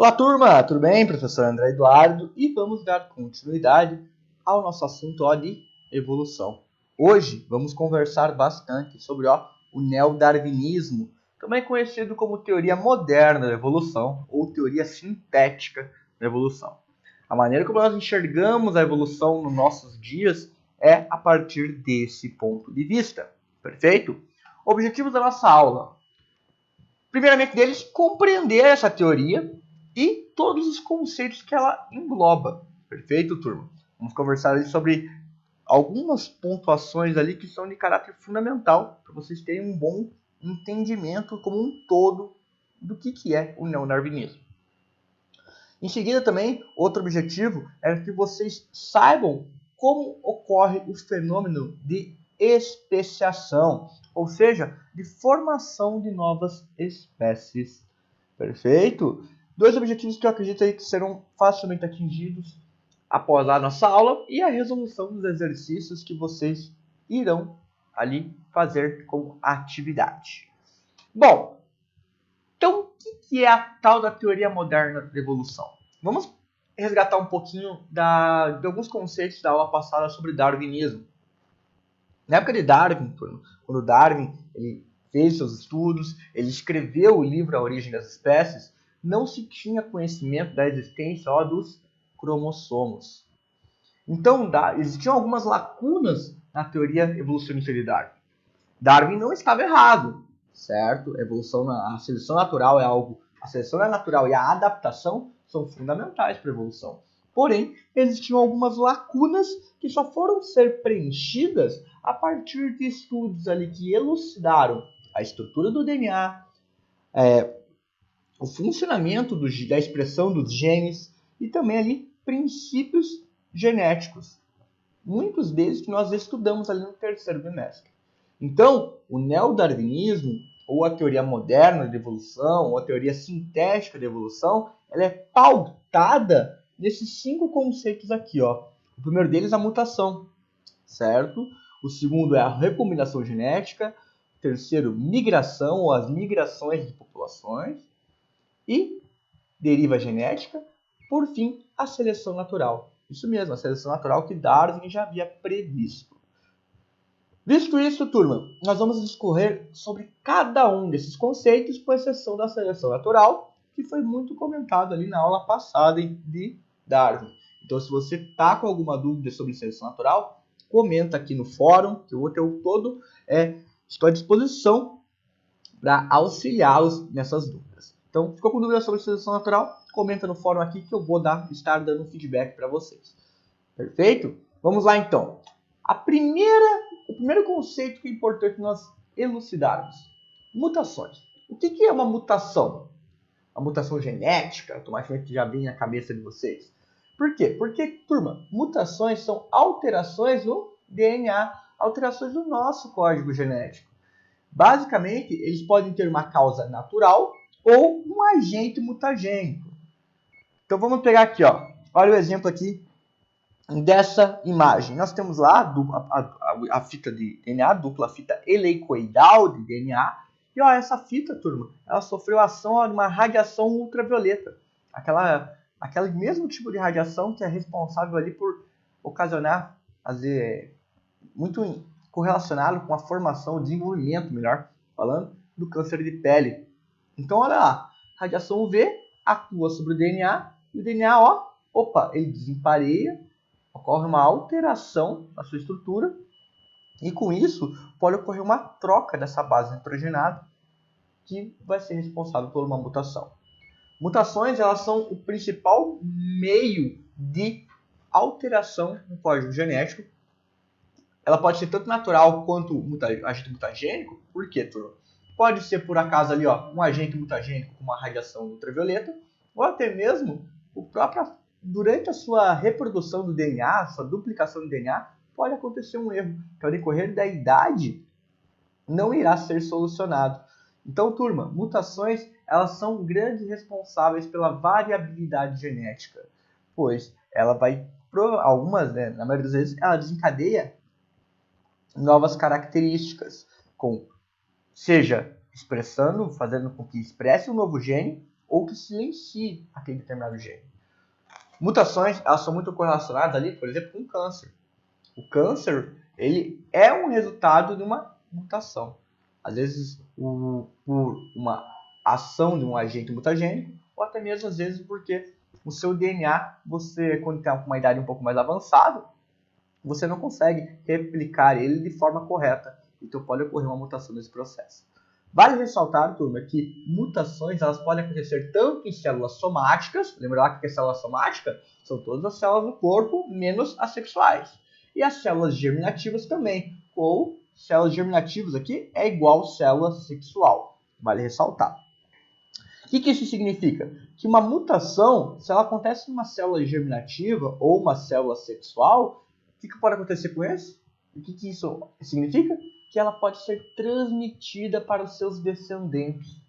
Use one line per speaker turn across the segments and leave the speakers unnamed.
Olá, turma! Tudo bem? Professor André Eduardo e vamos dar continuidade ao nosso assunto de evolução. Hoje vamos conversar bastante sobre o neodarwinismo, também conhecido como teoria moderna da evolução ou teoria sintética da evolução. A maneira como nós enxergamos a evolução nos nossos dias é a partir desse ponto de vista. Perfeito? Objetivos da nossa aula. Primeiramente deles, compreender essa teoria e todos os conceitos que ela engloba. Perfeito, turma? Vamos conversar ali sobre algumas pontuações ali que são de caráter fundamental para vocês terem um bom entendimento como um todo do que é o neodarwinismo. Em seguida também, outro objetivo é que vocês saibam como ocorre o fenômeno de especiação, ou seja, de formação de novas espécies. Perfeito? Dois objetivos que eu acredito aí que serão facilmente atingidos após a nossa aula e a resolução dos exercícios que vocês irão ali fazer como atividade. Bom, então o que é a tal da teoria moderna da evolução? Vamos resgatar um pouquinho de alguns conceitos da aula passada sobre darwinismo. Na época de Darwin, quando Darwin ele fez seus estudos, ele escreveu o livro A Origem das Espécies, não se tinha conhecimento da existência dos cromossomos. Então, existiam algumas lacunas na teoria evolucionista de Darwin. Darwin não estava errado, certo? A seleção natural é algo... A seleção natural e a adaptação são fundamentais para a evolução. Porém, existiam algumas lacunas que só foram ser preenchidas a partir de estudos ali que elucidaram a estrutura do DNA, o funcionamento da expressão dos genes e também ali princípios genéticos. Muitos deles que nós estudamos ali no terceiro bimestre. Então, o neodarwinismo, ou a teoria moderna de evolução, ou a teoria sintética de evolução, ela é pautada nesses 5 conceitos aqui. O primeiro deles é a mutação, certo? O segundo é a recombinação genética. O terceiro, migração, ou as migrações de populações. E deriva genética. Por fim, a seleção natural. Isso mesmo, a seleção natural que Darwin já havia previsto. Visto isso, turma, nós vamos discorrer sobre cada um desses conceitos, com exceção da seleção natural, que foi muito comentado ali na aula passada de Darwin. Então, se você está com alguma dúvida sobre seleção natural, comenta aqui no fórum, que eu estou à disposição para auxiliá-los nessas dúvidas. Então, ficou com dúvida sobre seleção natural? Comenta no fórum aqui que eu vou estar dando um feedback para vocês. Perfeito? Vamos lá, então. O primeiro conceito que é importante nós elucidarmos: mutações. O que é uma mutação? Uma mutação genética, automaticamente já vem na cabeça de vocês. Por quê? Porque, turma, mutações são alterações no DNA, alterações do nosso código genético. Basicamente, eles podem ter uma causa natural ou um agente mutagênico. Então vamos pegar aqui, olha o exemplo aqui dessa imagem. Nós temos lá a fita de DNA, a dupla fita helicoidal de DNA. E essa fita, turma, ela sofreu ação de uma radiação ultravioleta. Aquele mesmo tipo de radiação que é responsável ali por ocasionar, muito correlacionado com a formação, o desenvolvimento, melhor falando, do câncer de pele. Então, olha lá, radiação UV atua sobre o DNA e o DNA, ele desempareia, ocorre uma alteração na sua estrutura e com isso pode ocorrer uma troca dessa base nitrogenada que vai ser responsável por uma mutação. Mutações, elas são o principal meio de alteração no código genético. Ela pode ser tanto natural quanto agente mutagênico. Por quê, turma? Pode ser por acaso ali, um agente mutagênico com uma radiação ultravioleta, ou até mesmo durante a sua reprodução do DNA, sua duplicação do DNA, pode acontecer um erro, que ao decorrer da idade não irá ser solucionado. Então, turma, mutações, elas são grandes responsáveis pela variabilidade genética, pois ela vai, algumas, na maioria das vezes, ela desencadeia novas características, seja fazendo com que expresse um novo gene, ou que silencie aquele determinado gene. Mutações, elas são muito correlacionadas ali, por exemplo, com câncer. O câncer, ele é um resultado de uma mutação. Às vezes, por uma ação de um agente mutagênico, ou até mesmo, às vezes, porque o seu DNA, você, quando tem uma idade um pouco mais avançada, você não consegue replicar ele de forma correta. Então, pode ocorrer uma mutação nesse processo. Vale ressaltar, turma, que mutações elas podem acontecer tanto em células somáticas, lembra lá que é célula somática? São todas as células do corpo, menos as sexuais. E as células germinativas também, ou células germinativas aqui é igual célula sexual. Vale ressaltar. O que isso significa? Que uma mutação, se ela acontece em uma célula germinativa ou uma célula sexual, o que pode acontecer com isso? O que isso significa? Que ela pode ser transmitida para os seus descendentes.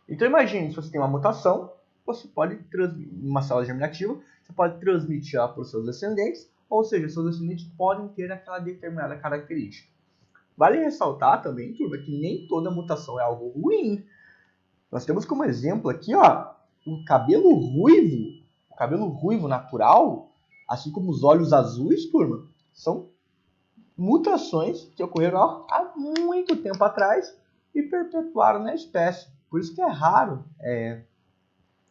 Então imagine, se você tem uma mutação, você pode transmitir uma célula germinativa, você pode transmitir ela para os seus descendentes, ou seja, seus descendentes podem ter aquela determinada característica. Vale ressaltar também, turma, que nem toda mutação é algo ruim. Nós temos como exemplo aqui, ó, o cabelo ruivo natural, assim como os olhos azuis, turma, são mutações que ocorreram há muito tempo atrás e perpetuaram na espécie. Por isso que é raro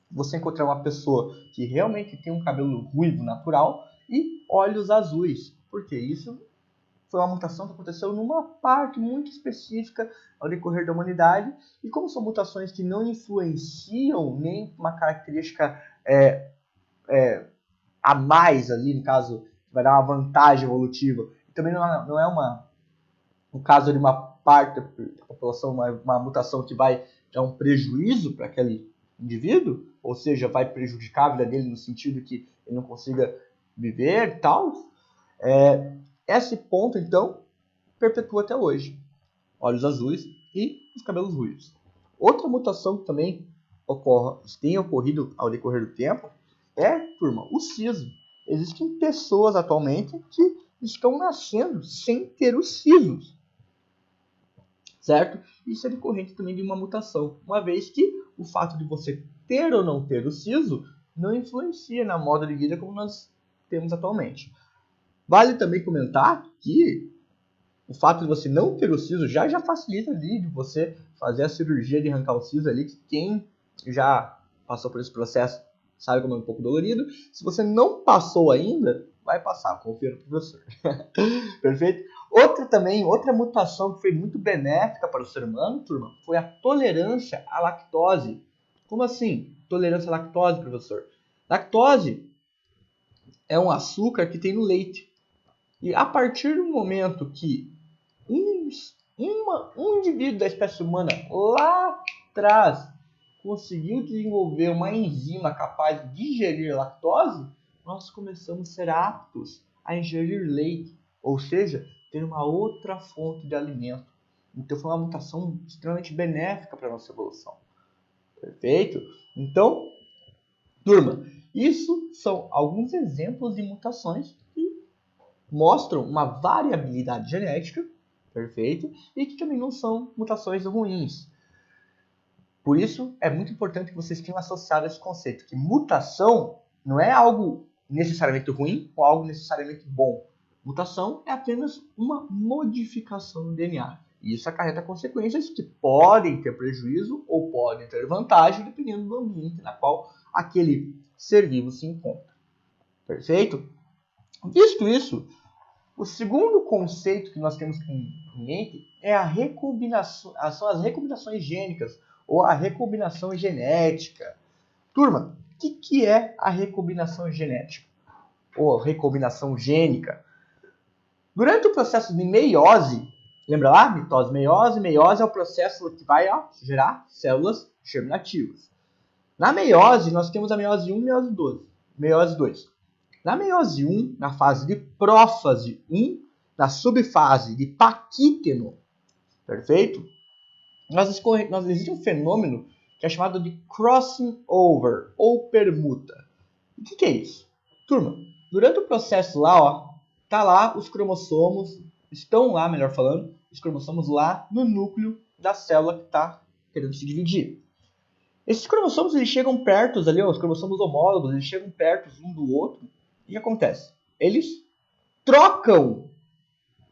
você encontrar uma pessoa que realmente tem um cabelo ruivo natural e olhos azuis, porque isso foi uma mutação que aconteceu numa parte muito específica ao decorrer da humanidade, e como são mutações que não influenciam nem uma característica a mais ali, no caso, vai dar uma vantagem evolutiva, e também não é um caso de uma parte da população, uma mutação que vai dar um prejuízo para aquele indivíduo, ou seja, vai prejudicar a vida dele no sentido que ele não consiga viver e tal. Esse ponto, então, perpetua até hoje. Olhos azuis e os cabelos ruivos. Outra mutação que também tem ocorrido ao decorrer do tempo é, turma, o siso. Existem pessoas atualmente que estão nascendo sem ter os sisos. Certo? Isso é decorrente também de uma mutação, uma vez que o fato de você ter ou não ter o siso não influencia na moda de vida como nós temos atualmente. Vale também comentar que o fato de você não ter o siso já facilita ali de você fazer a cirurgia de arrancar o siso ali, que quem já passou por esse processo sabe como é um pouco dolorido. Se você não passou ainda, vai passar, confia no professor. Perfeito? Outra mutação que foi muito benéfica para o ser humano, turma, foi a tolerância à lactose. Como assim? Tolerância à lactose, professor? Lactose é um açúcar que tem no leite. E a partir do momento que um indivíduo da espécie humana lá atrás conseguiu desenvolver uma enzima capaz de digerir lactose, nós começamos a ser aptos a ingerir leite, ou seja, ter uma outra fonte de alimento. Então foi uma mutação extremamente benéfica para a nossa evolução. Perfeito? Então, turma, isso são alguns exemplos de mutações que mostram uma variabilidade genética, perfeito, e que também não são mutações ruins. Por isso, é muito importante que vocês tenham associado esse conceito, que mutação não é algo necessariamente ruim ou algo necessariamente bom. Mutação é apenas uma modificação no DNA. E isso acarreta consequências que podem ter prejuízo ou podem ter vantagem, dependendo do ambiente na qual aquele ser vivo se encontra. Perfeito? Visto isso, o segundo conceito que nós temos em mente é são as recombinações gênicas ou a recombinação genética. Turma, o que é a recombinação genética ou recombinação gênica? Durante o processo de meiose, lembra lá? Mitose, meiose. Meiose é o processo que vai gerar células germinativas. Na meiose, nós temos a meiose 1 e meiose 2. Na meiose 1, na fase de prófase 1, na subfase de paquíteno, perfeito? Existe um fenômeno que é chamado de crossing over, ou permuta. O que é isso? Turma, durante o processo lá, tá lá os cromossomos, estão lá, melhor falando, os cromossomos lá no núcleo da célula que está querendo se dividir. Esses cromossomos eles chegam perto ali, ó, os cromossomos homólogos, eles chegam perto um do outro. E o que acontece? Eles trocam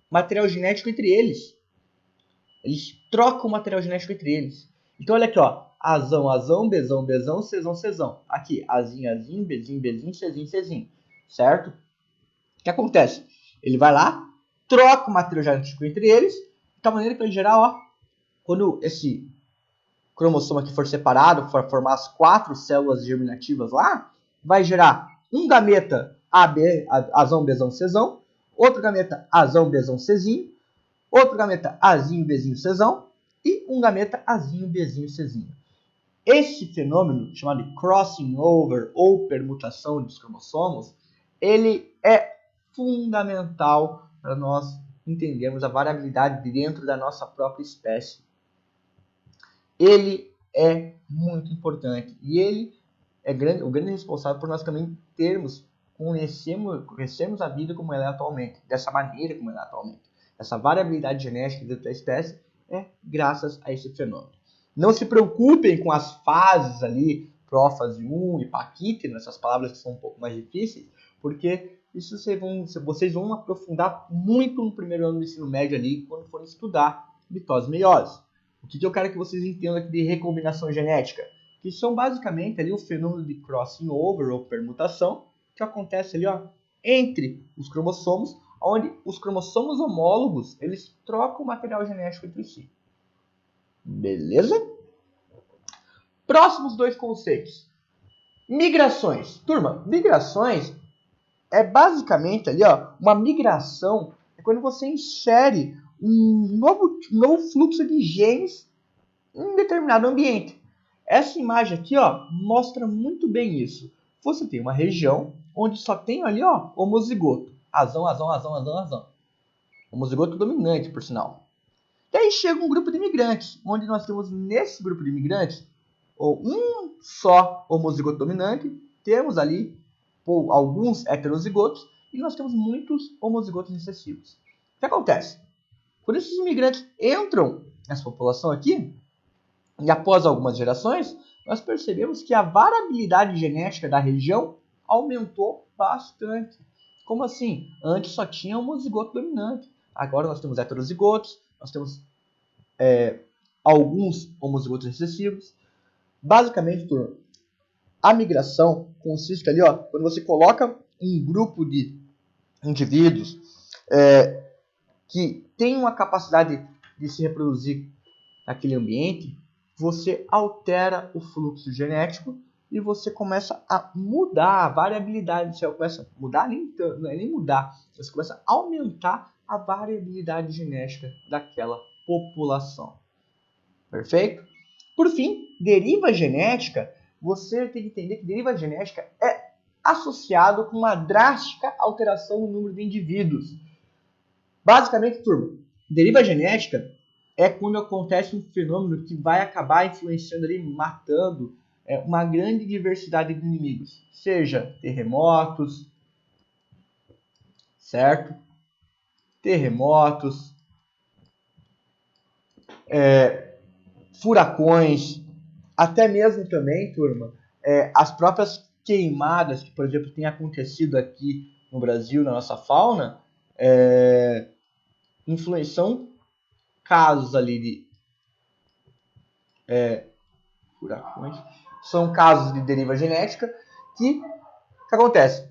material genético entre eles. Eles trocam material genético entre eles. Então olha aqui, ó. Azão, azão, bezão, bezão, cezão, cezão. Aqui, azinho, azinho, bezinho, bezinho, cezinho, cezinho. Certo? O que acontece? Ele vai lá, troca o material genético entre eles, de tal maneira que vai gerar, ó, quando esse cromossomo aqui for separado, for formar as 4 células germinativas lá, vai gerar um gameta AB, azão, bezão, cezão, outro gameta azão, bezão, cezinho, outro gameta azinho, bezinho, cezão e um gameta azinho, bezinho, cezinho. Esse fenômeno, chamado de crossing over ou permutação dos cromossomos, ele é fundamental para nós entendermos a variabilidade dentro da nossa própria espécie. Ele é muito importante e ele é o grande responsável por nós também conhecermos a vida como ela é atualmente, dessa maneira como ela é atualmente. Essa variabilidade genética dentro da espécie é graças a esse fenômeno. Não se preocupem com as fases ali, prófase 1 e paquítere, essas palavras que são um pouco mais difíceis, porque isso vocês vão aprofundar muito no primeiro ano do ensino médio ali, quando forem estudar mitose e meiose. O que eu quero que vocês entendam aqui de recombinação genética? Que são basicamente ali o fenômeno de crossing over ou permutação que acontece ali, ó, entre os cromossomos, onde os cromossomos homólogos eles trocam o material genético entre si. Beleza? Próximos dois conceitos. Migrações. Turma, migrações é basicamente ali, ó, uma migração é quando você insere um novo fluxo de genes em um determinado ambiente. Essa imagem aqui, ó, mostra muito bem isso. Você tem uma região onde só tem ali, ó, homozigoto. Azão, azão, azão, azão, azão. Homozigoto dominante, por sinal. E aí chega um grupo de imigrantes, onde nós temos nesse grupo de imigrantes ou um só homozigoto dominante, temos ali alguns heterozigotos e nós temos muitos homozigotos recessivos. O que acontece? Quando esses imigrantes entram nessa população aqui, e após algumas gerações, nós percebemos que a variabilidade genética da região aumentou bastante. Como assim? Antes só tinha homozigoto dominante. Agora nós temos heterozigotos, nós temos alguns homozigotos recessivos. Basicamente, turma, a migração consiste ali, ó, quando você coloca um grupo de indivíduos que tem uma capacidade de se reproduzir naquele ambiente, você altera o fluxo genético e você começa a mudar a variabilidade. Você começa a mudar, não é nem mudar, você começa a aumentar a variabilidade genética daquela população. Perfeito? Por fim, deriva genética, você tem que entender que deriva genética é associado com uma drástica alteração no número de indivíduos. Basicamente, turma, deriva genética é quando acontece um fenômeno que vai acabar influenciando ali, matando uma grande diversidade de inimigos. Seja terremotos, certo? Terremotos, furacões, até mesmo também, turma, as próprias queimadas que, por exemplo, tem acontecido aqui no Brasil, na nossa fauna, influenciam casos ali de furacões, são casos de deriva genética que acontece?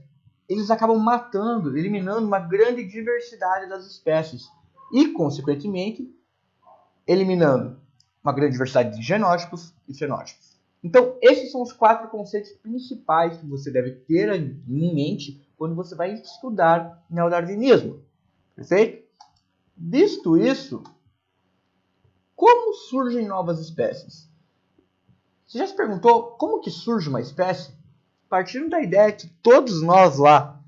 Eles acabam matando, eliminando uma grande diversidade das espécies e, consequentemente, eliminando uma grande diversidade de genótipos e fenótipos. Então, esses são os 4 conceitos principais que você deve ter em mente quando você vai estudar neodarwinismo. Perfeito? Visto isso, como surgem novas espécies? Você já se perguntou como que surge uma espécie? Partindo da ideia que todos nós lá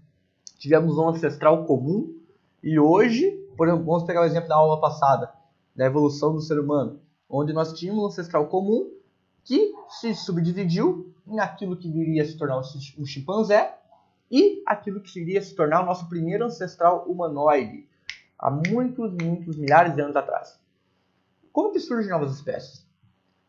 tivemos um ancestral comum e hoje, por exemplo, vamos pegar o exemplo da aula passada, da evolução do ser humano, onde nós tínhamos um ancestral comum que se subdividiu em aquilo que viria a se tornar um chimpanzé e aquilo que viria a se tornar o nosso primeiro ancestral humanoide, há muitos milhares de anos atrás. Como que surgem novas espécies?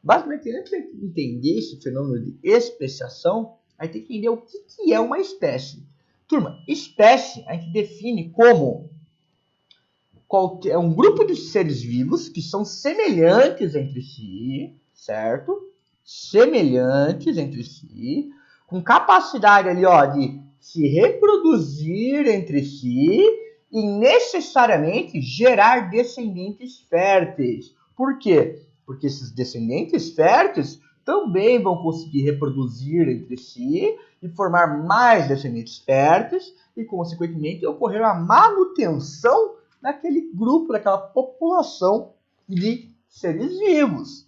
Basicamente, antes de entender esse fenômeno de especiação, a gente tem que entender o que é uma espécie. Turma, espécie a gente define como é um grupo de seres vivos que são semelhantes entre si, certo? Semelhantes entre si, com capacidade ali, ó, de se reproduzir entre si e necessariamente gerar descendentes férteis. Por quê? Porque esses descendentes férteis também vão conseguir reproduzir entre si e formar mais descendentes férteis e, consequentemente, ocorrer uma manutenção daquele grupo, daquela população de seres vivos.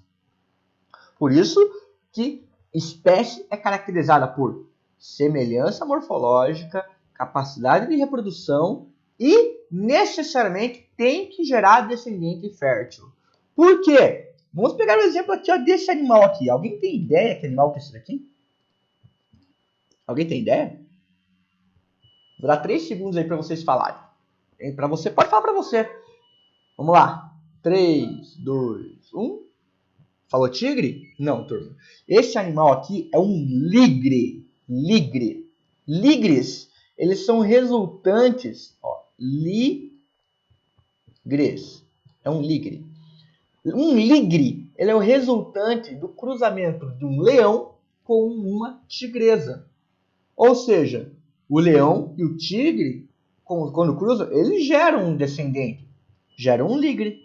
Por isso que espécie é caracterizada por semelhança morfológica, capacidade de reprodução e necessariamente tem que gerar descendente fértil. Por quê? Vamos pegar o exemplo aqui, ó, desse animal aqui. Alguém tem ideia que animal que é esse daqui? Alguém tem ideia? Vou dar 3 segundos aí para vocês falarem. Para você, pode falar para você. Vamos lá. 3, 2, 1. Falou tigre? Não, turma. Esse animal aqui é um ligre. Ligre. Ligres, eles são resultantes. Ó, ligres. É um ligre. Um ligre, ele é o resultante do cruzamento de um leão com uma tigresa. Ou seja, o leão e o tigre, quando cruzam, eles geram um descendente. Geram um ligre.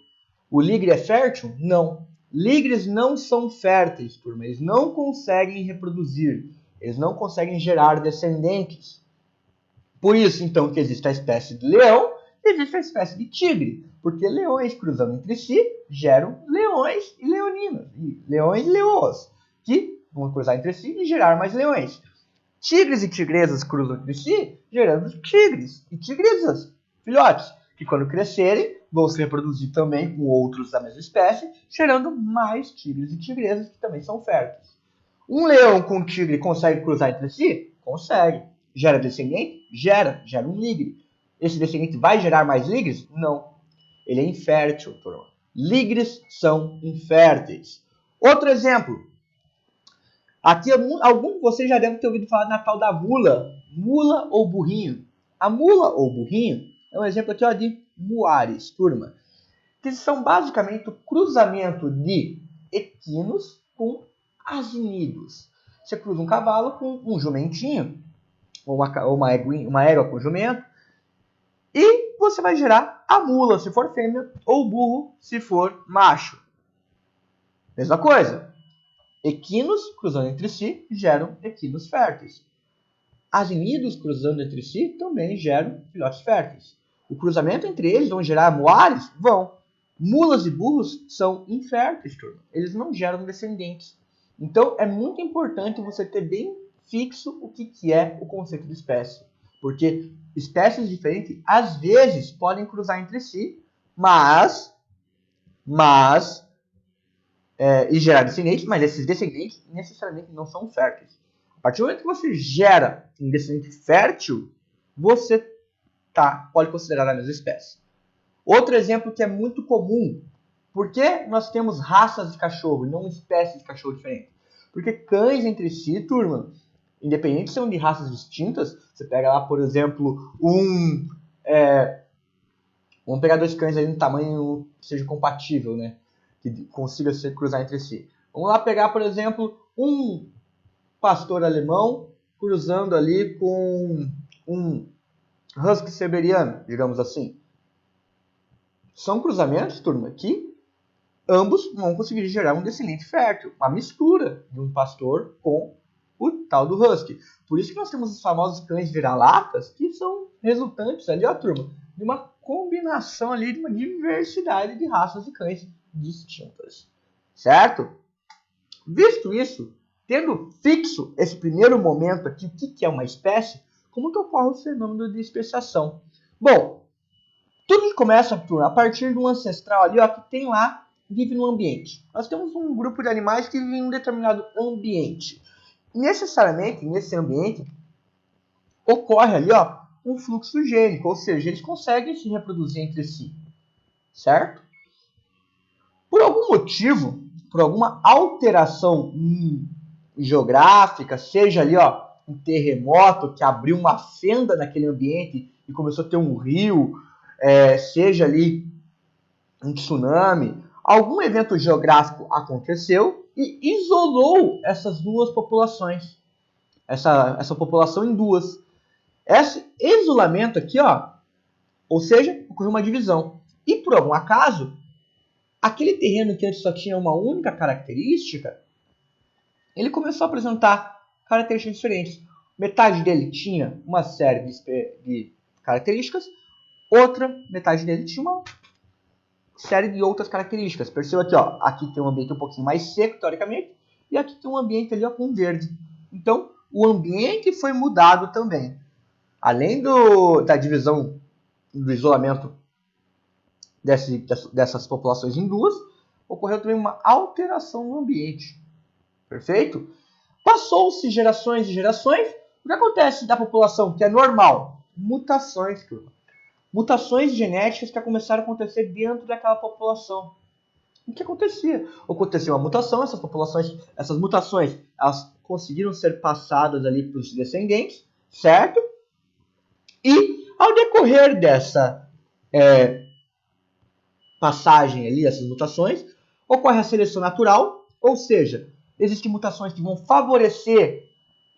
O ligre é fértil? Não. Ligres não são férteis, turma. Eles não conseguem reproduzir. Eles não conseguem gerar descendentes. Por isso, então, que existe a espécie de leão e existe a espécie de tigre. Porque leões cruzando entre si geram leões e leoninas. E leões e leoas, que vão cruzar entre si e gerar mais leões. Tigres e tigresas cruzam entre si, gerando tigres e tigresas, filhotes, que quando crescerem vão se reproduzir também com outros da mesma espécie, gerando mais tigres e tigresas que também são férteis. Um leão com um tigre consegue cruzar entre si? Consegue. Gera descendente? Gera um ligre. Esse descendente vai gerar mais ligres? Não. Ele é infértil, turma. Ligres são inférteis. Outro exemplo. Aqui, algum de vocês já devem ter ouvido falar na tal da mula. Mula ou burrinho. A mula ou burrinho é um exemplo aqui, ó, de muares, turma. Que são basicamente o cruzamento de equinos com asinidos. Você cruza um cavalo com um jumentinho, ou uma égua com jumento, e você vai gerar a mula se for fêmea, ou o burro se for macho. Mesma coisa. Equinos cruzando entre si geram equinos férteis. Asinidos cruzando entre si também geram filhotes férteis. O cruzamento entre eles vão gerar muares? Vão. Mulas e burros são inférteis, turma. Eles não geram descendentes. Então, é muito importante você ter bem fixo o que é o conceito de espécie. Porque espécies diferentes, às vezes, podem cruzar entre si, e gerar descendentes, mas esses descendentes necessariamente não são férteis. A partir do momento que você gera um descendente fértil, você pode considerar a mesma espécie. Outro exemplo que é muito comum. Por que nós temos raças de cachorro e não espécies de cachorro diferentes? Porque cães entre si, turma, independente se são de raças distintas, você pega lá, por exemplo, vamos pegar 2 cães aí no tamanho que seja compatível, né? Que consiga se cruzar entre si. Vamos lá pegar, por exemplo, um pastor alemão cruzando ali com um husky siberiano, digamos assim. São cruzamentos, turma, que ambos vão conseguir gerar um descendente fértil, uma mistura de um pastor com o tal do husky. Por isso que nós temos os famosos cães vira-latas, que são resultantes ali, ó, turma, de uma combinação ali, de uma diversidade de raças de cães distintas. Certo? Visto isso, tendo fixo esse primeiro momento aqui, o que é uma espécie, como que ocorre o fenômeno de especiação? Bom, tudo que começa a partir de um ancestral ali, ó, que tem lá, vive no ambiente. Nós temos um grupo de animais que vivem em um determinado ambiente. E necessariamente, nesse ambiente, ocorre ali, ó, um fluxo gênico, ou seja, eles conseguem se reproduzir entre si. Certo? Por algum motivo, por alguma alteração geográfica, seja ali um terremoto que abriu uma fenda naquele ambiente e começou a ter um rio, seja ali um tsunami, algum evento geográfico aconteceu e isolou essas duas populações, essa população em duas. Esse isolamento aqui, ou seja, ocorreu uma divisão. E por algum acaso, aquele terreno que antes só tinha uma única característica, ele começou a apresentar características diferentes. Metade dele tinha uma série de características, outra metade dele tinha uma série de outras características. Perceba aqui, aqui tem um ambiente um pouquinho mais seco, teoricamente, e aqui tem um ambiente ali com verde. Então, o ambiente foi mudado também. Além da divisão, do isolamento dessas populações em duas, ocorreu também uma alteração no ambiente. Perfeito? Passou-se gerações e gerações. O que acontece da população que é normal? Mutações, turma. Mutações genéticas que começaram a acontecer dentro daquela população. O que acontecia? Aconteceu uma mutação, essas mutações, elas conseguiram ser passadas ali para os descendentes, certo? E ao decorrer dessa passagem ali, essas mutações, ocorre a seleção natural, ou seja, existem mutações que vão favorecer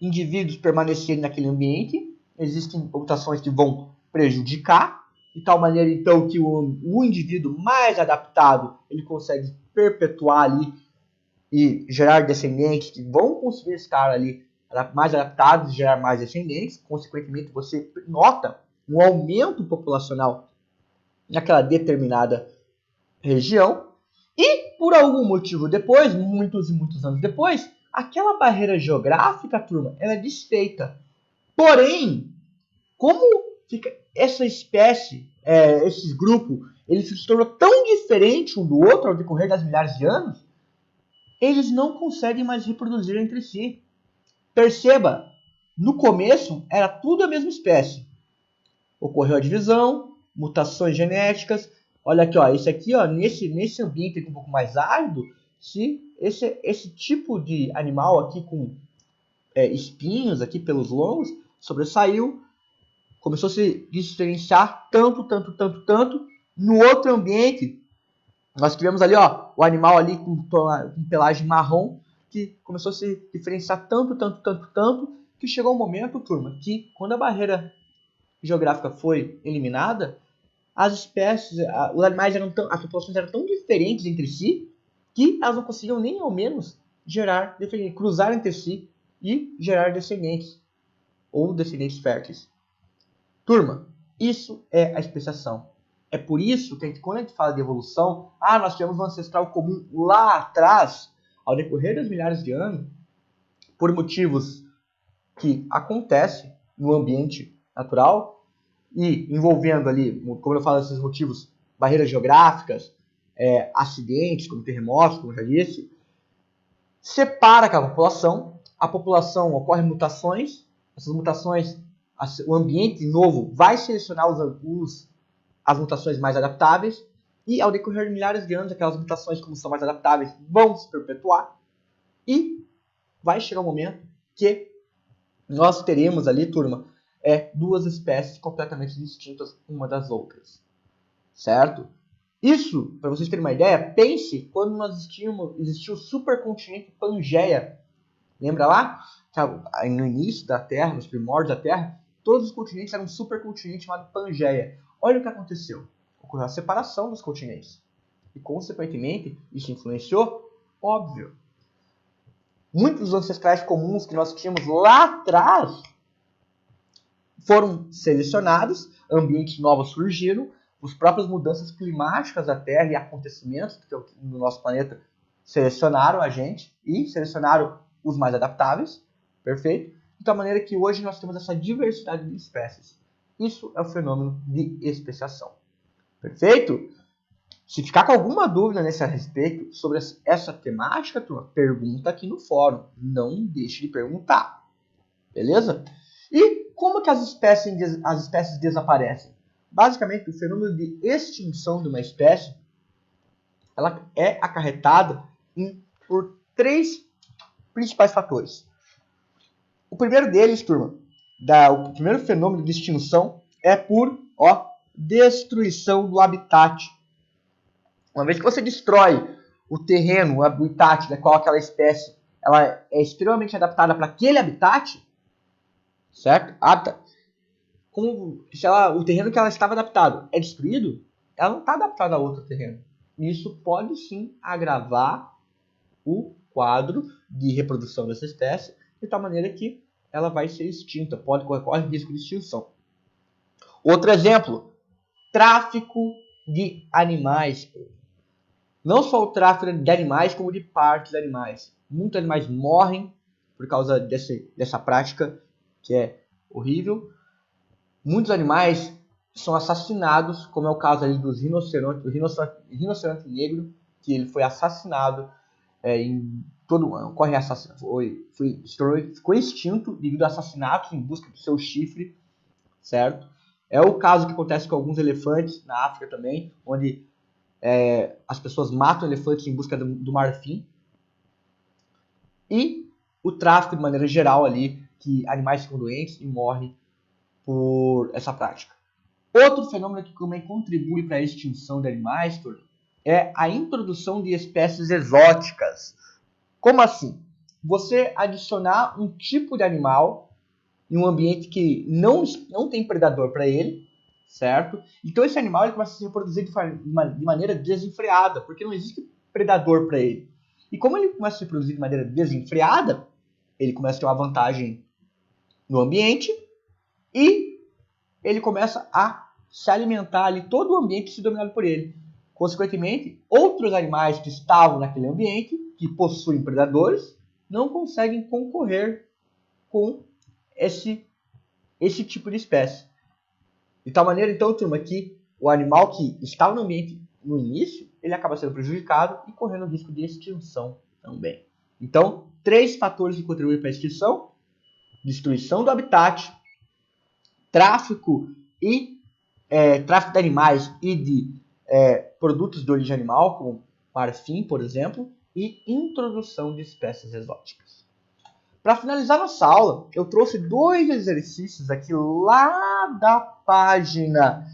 indivíduos permanecerem naquele ambiente, existem mutações que vão prejudicar, de tal maneira então que o indivíduo mais adaptado ele consegue perpetuar ali e gerar descendentes que vão conseguir estar ali mais adaptados e gerar mais descendentes. Consequentemente, você nota um aumento populacional naquela determinada região. E por algum motivo depois, muitos e muitos anos depois, aquela barreira geográfica, turma, ela é desfeita. Porém, como fica essa espécie, esse grupo, ele se tornou tão diferente um do outro ao decorrer das milhares de anos, eles não conseguem mais reproduzir entre si. Perceba, no começo era tudo a mesma espécie. Ocorreu a divisão, mutações genéticas. Olha aqui, esse aqui, nesse ambiente aqui um pouco mais árido, se esse tipo de animal aqui com espinhos aqui pelos longos sobressaiu, começou a se diferenciar tanto. No outro ambiente, nós tivemos ali, o animal ali com pelagem marrom, que começou a se diferenciar tanto, que chegou um momento, turma, que quando a barreira geográfica foi eliminada, as espécies, os animais as populações eram tão diferentes entre si, que elas não conseguiam nem ao menos cruzar entre si e gerar descendentes, ou descendentes férteis. Turma, isso é a especiação. É por isso que quando a gente fala de evolução, nós tivemos um ancestral comum lá atrás, ao decorrer das milhares de anos, por motivos que acontecem no ambiente natural e envolvendo ali, como eu falo, esses motivos, barreiras geográficas, acidentes, como terremotos, como eu já disse, separa aquela população, a população ocorre mutações, essas mutações, o ambiente novo vai selecionar as mutações mais adaptáveis, e ao decorrer de milhares de anos, aquelas mutações, como são mais adaptáveis, vão se perpetuar, e vai chegar um momento que nós teremos ali, turma, duas espécies completamente distintas uma das outras, certo? Isso, para vocês terem uma ideia, pense quando existia o supercontinente Pangeia. Lembra lá? No início da Terra, nos primórdios da Terra, todos os continentes eram um supercontinente chamado Pangeia. Olha o que aconteceu. Ocorreu a separação dos continentes. E, consequentemente, isso influenciou? Óbvio. Muitos dos ancestrais comuns que nós tínhamos lá atrás foram selecionados, ambientes novos surgiram, as próprias mudanças climáticas da Terra e acontecimentos no nosso planeta selecionaram a gente e selecionaram os mais adaptáveis, perfeito? De tal maneira que hoje nós temos essa diversidade de espécies. Isso é o fenômeno de especiação. Perfeito? Se ficar com alguma dúvida a respeito sobre essa temática, turma, pergunta aqui no fórum. Não deixe de perguntar. Beleza? E como que as espécies desaparecem? Basicamente, o fenômeno de extinção de uma espécie ela é acarretada por 3 principais fatores. O primeiro deles, turma, o primeiro fenômeno de extinção é por destruição do habitat. Uma vez que você destrói o terreno, o habitat da qual aquela espécie ela é extremamente adaptada para aquele habitat, certo? Se o terreno que ela estava adaptado é destruído, ela não está adaptada a outro terreno. Isso pode sim agravar o quadro de reprodução dessa espécie, de tal maneira que ela vai ser extinta, corre risco de extinção. Outro exemplo, tráfico de animais. Não só o tráfico de animais, como de partes de animais. Muitos animais morrem por causa dessa prática que é horrível. Muitos animais são assassinados, como é o caso ali do rinoceronte negro, que ele foi assassinado ficou extinto devido a assassinatos em busca do seu chifre, certo? É o caso que acontece com alguns elefantes na África também, onde as pessoas matam elefantes em busca do marfim. E o tráfico de maneira geral ali, que animais ficam doentes e morrem por essa prática. Outro fenômeno que também contribui para a extinção de animais é a introdução de espécies exóticas. Como assim? Você adicionar um tipo de animal em um ambiente que não tem predador para ele, certo? Então esse animal ele começa a se reproduzir de maneira desenfreada, porque não existe predador para ele. E como ele começa a se reproduzir de maneira desenfreada, ele começa a ter uma vantagem no ambiente e ele começa a se alimentar ali, todo o ambiente se dominado por ele. Consequentemente, outros animais que estavam naquele ambiente, que possuem predadores, não conseguem concorrer com esse tipo de espécie. De tal maneira, então, turma, que o animal que estava no ambiente no início, ele acaba sendo prejudicado e correndo risco de extinção também. Então, 3 fatores que contribuem para a extinção: destruição do habitat, tráfico de animais e de produtos de origem animal, como marfim, por exemplo, e introdução de espécies exóticas. Para finalizar nossa aula, eu trouxe 2 exercícios aqui lá da página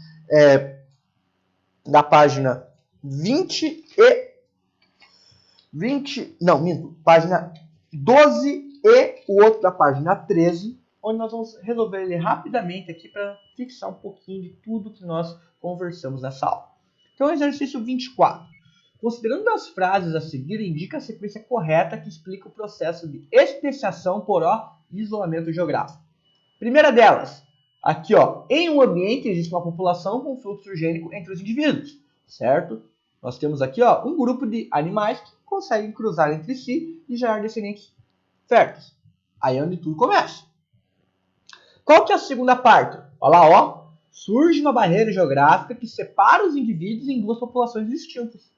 página 12 e o outro da página 13, onde nós vamos resolver ele rapidamente aqui para fixar um pouquinho de tudo que nós conversamos nessa aula. Então, exercício 24. Considerando as frases a seguir, indica a sequência correta que explica o processo de especiação por isolamento geográfico. Primeira delas, aqui, em um ambiente existe uma população com fluxo gênico entre os indivíduos, certo? Nós temos aqui um grupo de animais que conseguem cruzar entre si e gerar descendentes férteis. Aí é onde tudo começa. Qual que é a segunda parte? Olha lá, surge uma barreira geográfica que separa os indivíduos em 2 populações distintas.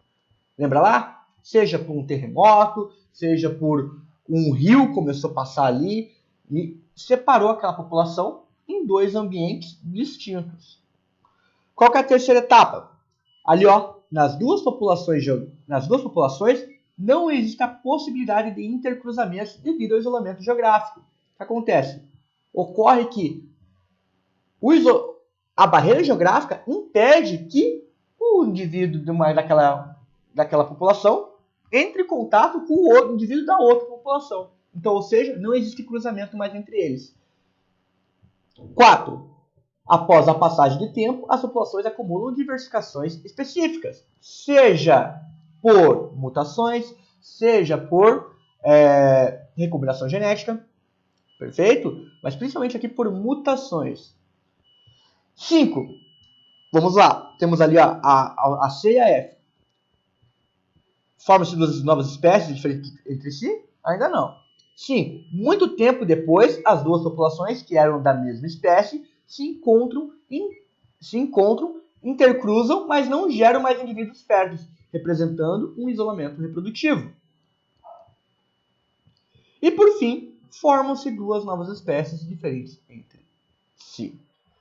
Lembra lá? Seja por um terremoto, seja por um rio que começou a passar ali e separou aquela população em 2 ambientes distintos. Qual que é a terceira etapa? Ali, nas duas populações não existe a possibilidade de intercruzamentos devido ao isolamento geográfico. O que acontece? Ocorre que a barreira geográfica impede que o indivíduo daquela população entre em contato com o outro indivíduo da outra população. Então, ou seja, não existe cruzamento mais entre eles. 4. Após a passagem de tempo, as populações acumulam diversificações específicas, seja por mutações, seja por recombinação genética, perfeito? Mas principalmente aqui por mutações. 5. Vamos lá, temos ali a C e a F. Formam-se 2 novas espécies diferentes entre si? Ainda não. 5. Muito tempo depois, as 2 populações que eram da mesma espécie se encontram, intercruzam, mas não geram mais indivíduos férteis, representando um isolamento reprodutivo. E por fim, formam-se 2 novas espécies diferentes entre si.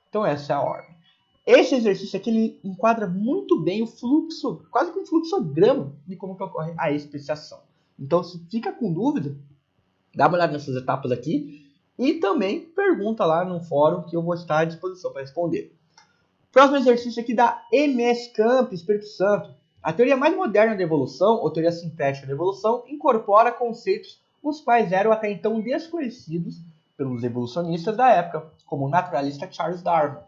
Então essa é a ordem. Esse exercício aqui ele enquadra muito bem o fluxo, quase que um fluxograma de como que ocorre a especiação. Então, se fica com dúvida, dá uma olhada nessas etapas aqui e também pergunta lá no fórum que eu vou estar à disposição para responder. Próximo exercício aqui da MS Camp, Espírito Santo. A teoria mais moderna da evolução, ou teoria sintética da evolução, incorpora conceitos os quais eram até então desconhecidos pelos evolucionistas da época, como o naturalista Charles Darwin.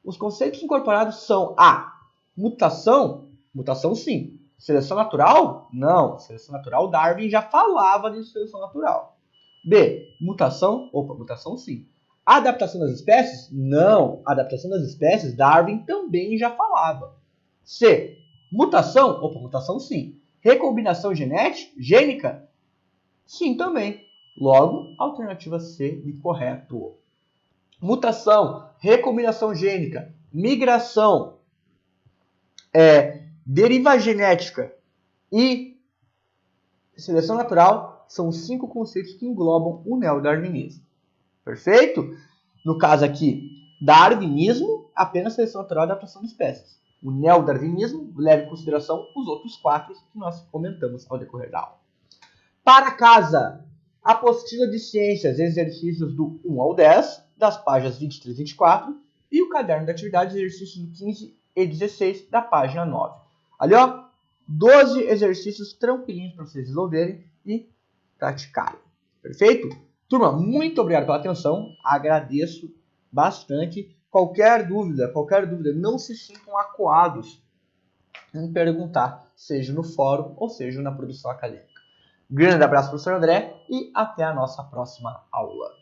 Os conceitos incorporados são a mutação, mutação sim. Seleção natural? Não. Seleção natural, Darwin já falava de seleção natural. B. Mutação? Opa, mutação sim. Adaptação das espécies? Não. Adaptação das espécies, Darwin também já falava. C. Mutação? Opa, mutação sim. Recombinação gênica? Sim, também. Logo, alternativa C de correto. Mutação, recombinação gênica, migração, deriva genética e seleção natural são 5 conceitos que englobam o neodarwinismo. Perfeito? No caso aqui, darwinismo, apenas seleção natural e adaptação de espécies. O neodarwinismo leva em consideração os outros 4 que nós comentamos ao decorrer da aula. Para casa, apostila de ciências, exercícios do 1 ao 10, das páginas 23 e 24, e o caderno de atividades, exercícios do 15 e 16, da página 9. Ali, ó, 12 exercícios tranquilinhos para vocês resolverem e praticarem. Perfeito? Turma, muito obrigado pela atenção. Agradeço bastante. Qualquer dúvida, não se sintam acuados em perguntar, seja no fórum ou seja na produção acadêmica. Grande abraço, professor André, e até a nossa próxima aula.